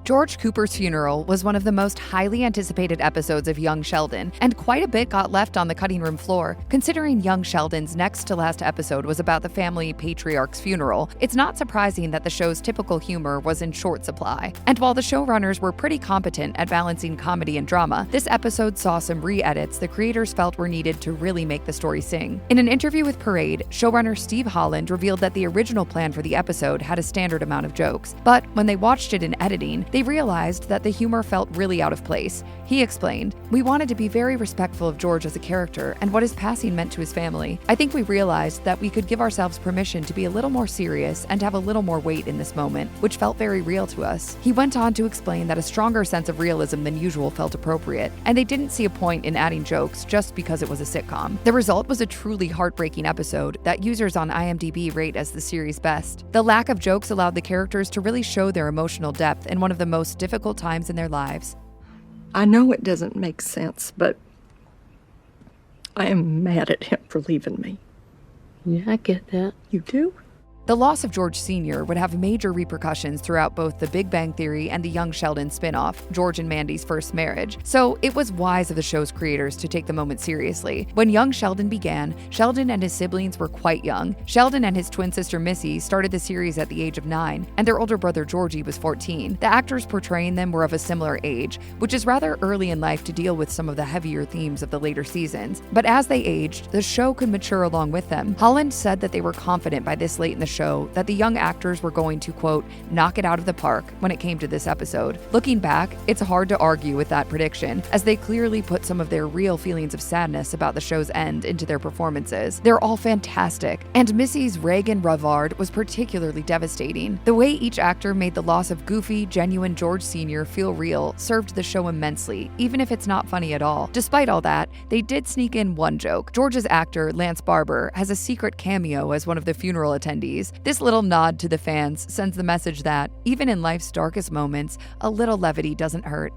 George Cooper's funeral was one of the most highly anticipated episodes of Young Sheldon, and quite a bit got left on the cutting room floor. Considering Young Sheldon's next to last episode was about the family patriarch's funeral, it's not surprising that the show's typical humor was in short supply. And while the showrunners were pretty competent at balancing comedy and drama, this episode saw some re-edits the creators felt were needed to really make the story sing. In an interview with Parade, showrunner Steve Holland revealed that the original plan for the episode had a standard amount of jokes, but when they watched it in editing, they realized that the humor felt really out of place. He explained, "We wanted to be very respectful of George as a character and what his passing meant to his family. I think we realized that we could give ourselves permission to be a little more serious and have a little more weight in this moment, which felt very real to us." He went on to explain that a stronger sense of realism than usual felt appropriate, and they didn't see a point in adding jokes just because it was a sitcom. The result was a truly heartbreaking episode that users on IMDb rate as the series' best. The lack of jokes allowed the characters to really show their emotional depth in one of the most difficult times in their lives. I know it doesn't make sense, but I am mad at him for leaving me. Yeah, I get that. You do? The loss of George Sr. would have major repercussions throughout both The Big Bang Theory and the Young Sheldon spin-off, George and Mandy's First Marriage, so it was wise of the show's creators to take the moment seriously. When Young Sheldon began, Sheldon and his siblings were quite young. Sheldon and his twin sister Missy started the series at the age of 9, and their older brother Georgie was 14. The actors portraying them were of a similar age, which is rather early in life to deal with some of the heavier themes of the later seasons. But as they aged, the show could mature along with them. Holland said that they were confident by this late in the show that the young actors were going to, quote, knock it out of the park when it came to this episode. Looking back, it's hard to argue with that prediction, as they clearly put some of their real feelings of sadness about the show's end into their performances. They're all fantastic, and Missy's Reagan Ravard was particularly devastating. The way each actor made the loss of goofy, genuine George Sr. feel real served the show immensely, even if it's not funny at all. Despite all that, they did sneak in one joke. George's actor, Lance Barber, has a secret cameo as one of the funeral attendees. This little nod to the fans sends the message that, even in life's darkest moments, a little levity doesn't hurt.